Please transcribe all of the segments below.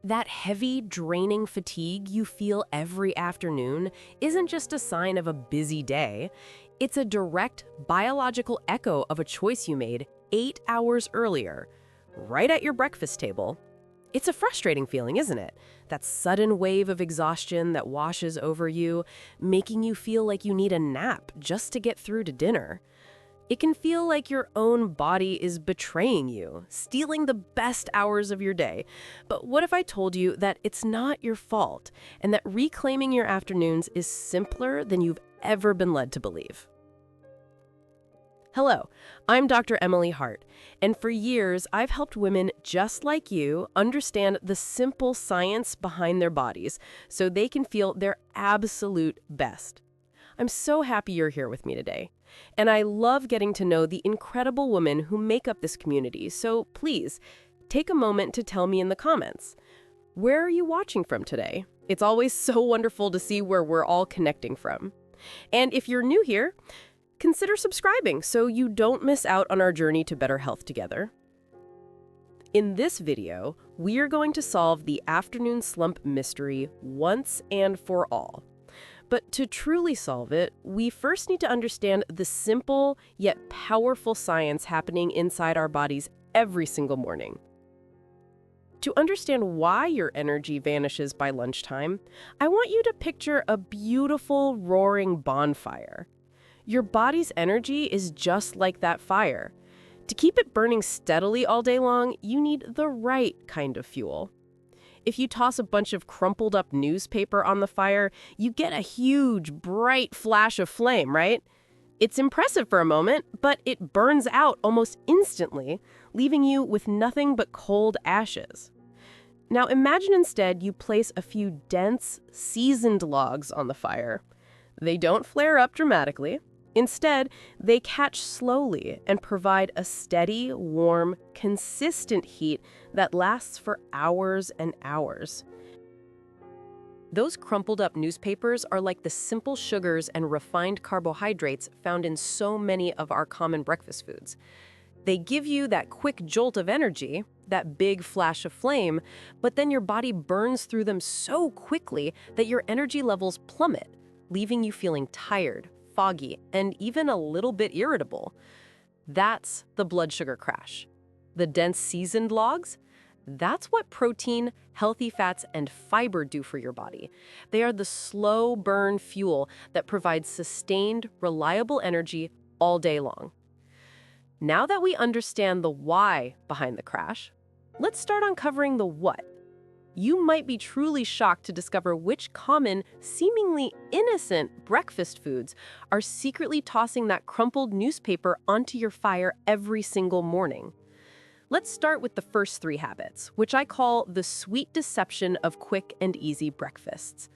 That heavy, draining fatigue you feel every afternoon isn't just a sign of a busy day. It's a direct biological echo of a choice you made 8 hours earlier, right at your breakfast table. It's a frustrating feeling, isn't it? That sudden wave of exhaustion that washes over you, making you feel like you need a nap just to get through to dinner. It can feel like your own body is betraying you, stealing the best hours of your day. But what if I told you that it's not your fault and that reclaiming your afternoons is simpler than you've ever been led to believe? Hello, I'm Dr. Emily Hart, and for years I've helped women just like you understand the simple science behind their bodies so they can feel their absolute best. I'm so happy you're here with me today. And I love getting to know the incredible women who make up this community, so please, take a moment to tell me in the comments. Where are you watching from today? It's always so wonderful to see where we're all connecting from. And if you're new here, consider subscribing so you don't miss out on our journey to better health together. In this video, we are going to solve the afternoon slump mystery once and for all. But to truly solve it, we first need to understand the simple yet powerful science happening inside our bodies every single morning. To understand why your energy vanishes by lunchtime, I want you to picture a beautiful, roaring bonfire. Your body's energy is just like that fire. To keep it burning steadily all day long, you need the right kind of fuel. If you toss a bunch of crumpled up newspaper on the fire, you get a huge, bright flash of flame, right? It's impressive for a moment, but it burns out almost instantly, leaving you with nothing but cold ashes. Now imagine instead you place a few dense, seasoned logs on the fire. They don't flare up dramatically. Instead, they catch slowly and provide a steady, warm, consistent heat that lasts for hours and hours. Those crumpled up newspapers are like the simple sugars and refined carbohydrates found in so many of our common breakfast foods. They give you that quick jolt of energy, that big flash of flame, but then your body burns through them so quickly that your energy levels plummet, leaving you feeling tired, foggy, and even a little bit irritable. That's the blood sugar crash. The dense seasoned logs? That's what protein, healthy fats, and fiber do for your body. They are the slow burn fuel that provides sustained, reliable energy all day long. Now that we understand the why behind the crash, let's start uncovering the what. You might be truly shocked to discover which common, seemingly innocent breakfast foods are secretly tossing that crumpled newspaper onto your fire every single morning. Let's start with the first three habits, which I call the sweet deception of quick and easy breakfasts.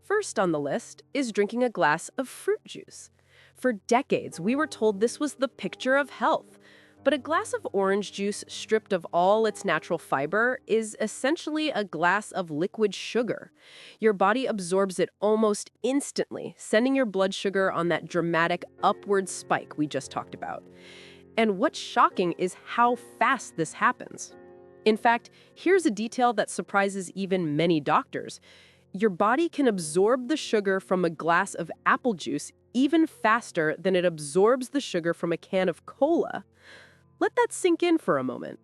First on the list is drinking a glass of fruit juice. For decades, we were told this was the picture of health. But a glass of orange juice stripped of all its natural fiber is essentially a glass of liquid sugar. Your body absorbs it almost instantly, sending your blood sugar on that dramatic upward spike we just talked about. And what's shocking is how fast this happens. In fact, here's a detail that surprises even many doctors. Your body can absorb the sugar from a glass of apple juice even faster than it absorbs the sugar from a can of cola. Let that sink in for a moment.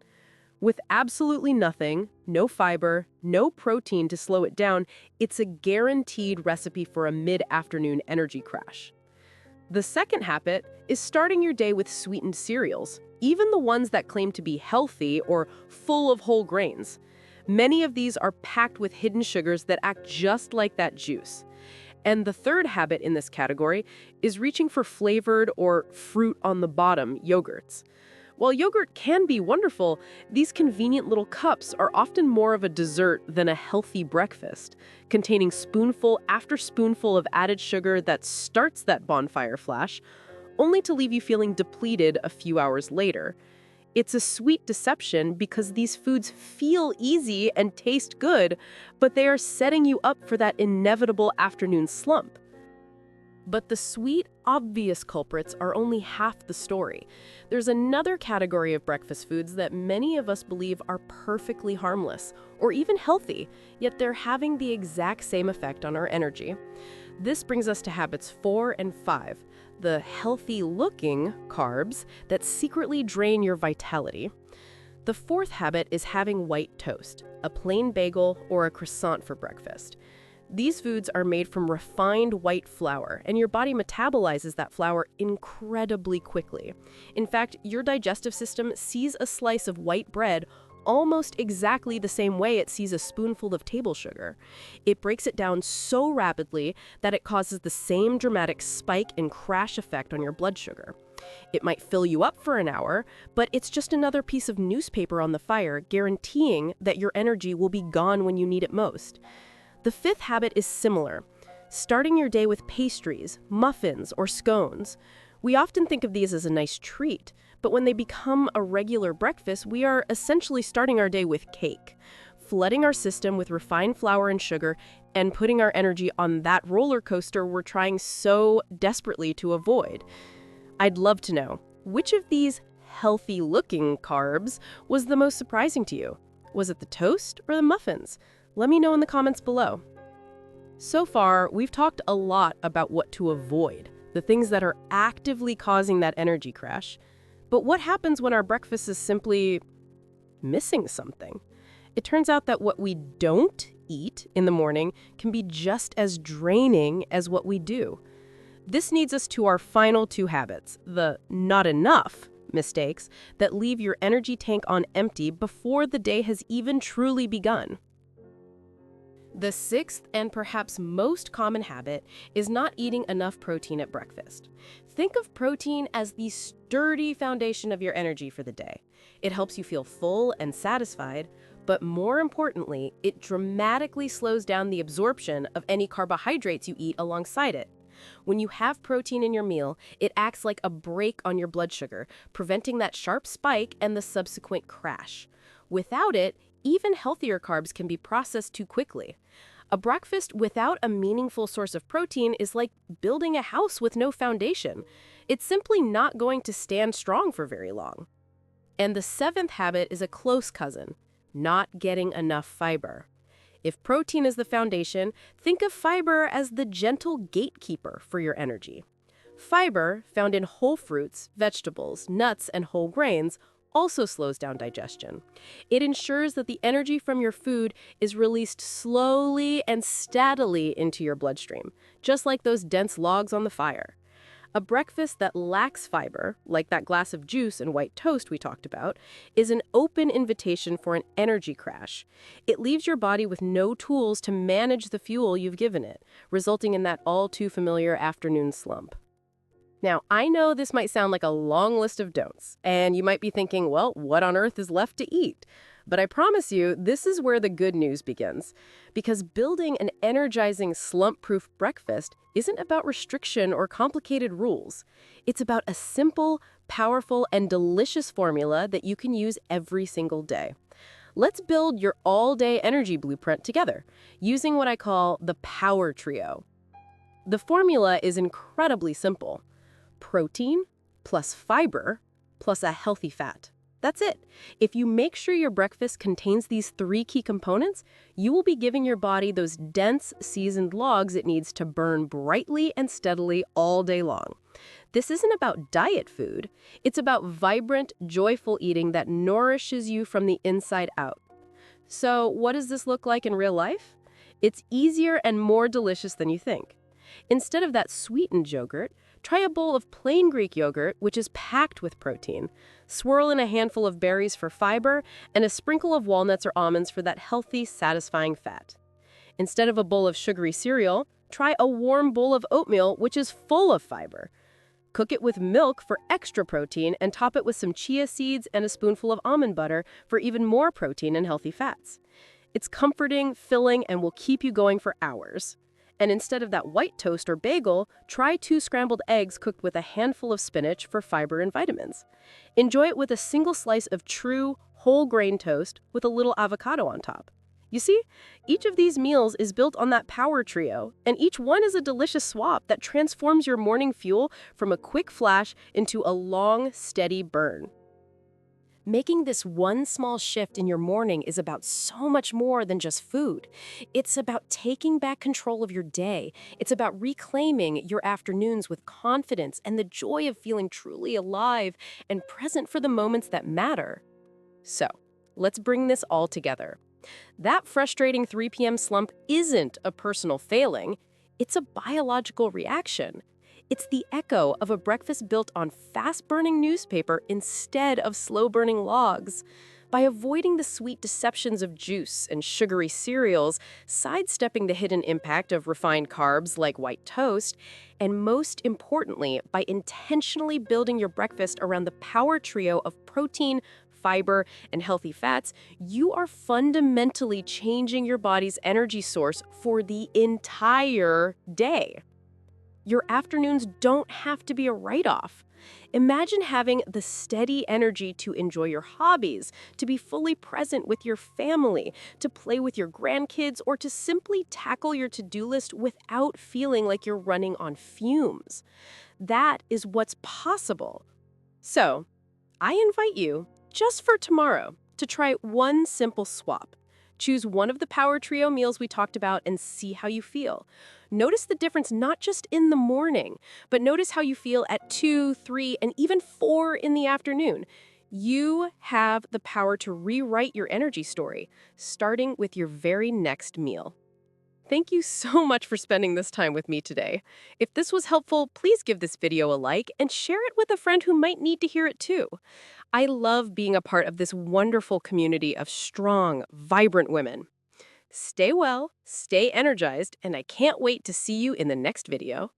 With absolutely nothing, no fiber, no protein to slow it down, it's a guaranteed recipe for a mid-afternoon energy crash. The second habit is starting your day with sweetened cereals, even the ones that claim to be healthy or full of whole grains. Many of these are packed with hidden sugars that act just like that juice. And the third habit in this category is reaching for flavored or fruit on the bottom yogurts. While yogurt can be wonderful, these convenient little cups are often more of a dessert than a healthy breakfast, containing spoonful after spoonful of added sugar that starts that bonfire flash, only to leave you feeling depleted a few hours later. It's a sweet deception because these foods feel easy and taste good, but they are setting you up for that inevitable afternoon slump. But the sweet, obvious culprits are only half the story. There's another category of breakfast foods that many of us believe are perfectly harmless, or even healthy, yet they're having the exact same effect on our energy. This brings us to habits 4 and 5, the healthy-looking carbs that secretly drain your vitality. The fourth habit is having white toast, a plain bagel or a croissant for breakfast. These foods are made from refined white flour, and your body metabolizes that flour incredibly quickly. In fact, your digestive system sees a slice of white bread almost exactly the same way it sees a spoonful of table sugar. It breaks it down so rapidly that it causes the same dramatic spike and crash effect on your blood sugar. It might fill you up for an hour, but it's just another piece of newspaper on the fire, guaranteeing that your energy will be gone when you need it most. The fifth habit is similar, starting your day with pastries, muffins, or scones. We often think of these as a nice treat, but when they become a regular breakfast, we are essentially starting our day with cake, flooding our system with refined flour and sugar, and putting our energy on that roller coaster we're trying so desperately to avoid. I'd love to know, which of these healthy-looking carbs was the most surprising to you? Was it the toast or the muffins? Let me know in the comments below. So far, we've talked a lot about what to avoid, the things that are actively causing that energy crash. But what happens when our breakfast is simply missing something? It turns out that what we don't eat in the morning can be just as draining as what we do. This leads us to our final two habits, the not enough mistakes that leave your energy tank on empty before the day has even truly begun. The sixth and perhaps most common habit is not eating enough protein at breakfast. Think of protein as the sturdy foundation of your energy for the day. It helps you feel full and satisfied, but more importantly, it dramatically slows down the absorption of any carbohydrates you eat alongside it. When you have protein in your meal, it acts like a brake on your blood sugar, preventing that sharp spike and the subsequent crash. Without it, even healthier carbs can be processed too quickly. A breakfast without a meaningful source of protein is like building a house with no foundation. It's simply not going to stand strong for very long. And the seventh habit is a close cousin, not getting enough fiber. If protein is the foundation, think of fiber as the gentle gatekeeper for your energy. Fiber, found in whole fruits, vegetables, nuts, and whole grains, also slows down digestion. It ensures that the energy from your food is released slowly and steadily into your bloodstream, just like those dense logs on the fire. A breakfast that lacks fiber, like that glass of juice and white toast we talked about, is an open invitation for an energy crash. It leaves your body with no tools to manage the fuel you've given it, resulting in that all-too-familiar afternoon slump. Now, I know this might sound like a long list of don'ts, and you might be thinking, well, what on earth is left to eat? But I promise you, this is where the good news begins. Because building an energizing slump-proof breakfast isn't about restriction or complicated rules. It's about a simple, powerful, and delicious formula that you can use every single day. Let's build your all-day energy blueprint together, using what I call the power trio. The formula is incredibly simple. Protein plus fiber plus a healthy fat. That's it. If you make sure your breakfast contains these three key components, you will be giving your body those dense, seasoned logs it needs to burn brightly and steadily all day long. This isn't about diet food. It's about vibrant, joyful eating that nourishes you from the inside out. So, what does this look like in real life? It's easier and more delicious than you think. Instead of that sweetened yogurt, try a bowl of plain Greek yogurt, which is packed with protein. Swirl in a handful of berries for fiber and a sprinkle of walnuts or almonds for that healthy, satisfying fat. Instead of a bowl of sugary cereal, try a warm bowl of oatmeal, which is full of fiber. Cook it with milk for extra protein and top it with some chia seeds and a spoonful of almond butter for even more protein and healthy fats. It's comforting, filling, and will keep you going for hours. And instead of that white toast or bagel, try 2 scrambled eggs cooked with a handful of spinach for fiber and vitamins. Enjoy it with a single slice of true, whole grain toast with a little avocado on top. You see, each of these meals is built on that power trio, and each one is a delicious swap that transforms your morning fuel from a quick flash into a long, steady burn. Making this one small shift in your morning is about so much more than just food. It's about taking back control of your day. It's about reclaiming your afternoons with confidence and the joy of feeling truly alive and present for the moments that matter. So, let's bring this all together. That frustrating 3 p.m. slump isn't a personal failing, it's a biological reaction. It's the echo of a breakfast built on fast-burning newspaper instead of slow-burning logs. By avoiding the sweet deceptions of juice and sugary cereals, sidestepping the hidden impact of refined carbs like white toast, and most importantly, by intentionally building your breakfast around the power trio of protein, fiber, and healthy fats, you are fundamentally changing your body's energy source for the entire day. Your afternoons don't have to be a write-off. Imagine having the steady energy to enjoy your hobbies, to be fully present with your family, to play with your grandkids, or to simply tackle your to-do list without feeling like you're running on fumes. That is what's possible. So, I invite you, just for tomorrow, to try one simple swap. Choose one of the Power Trio meals we talked about and see how you feel. Notice the difference not just in the morning, but notice how you feel at 2, 3, and even 4 in the afternoon. You have the power to rewrite your energy story, starting with your very next meal. Thank you so much for spending this time with me today. If this was helpful, please give this video a like and share it with a friend who might need to hear it too. I love being a part of this wonderful community of strong, vibrant women. Stay well, stay energized, and I can't wait to see you in the next video.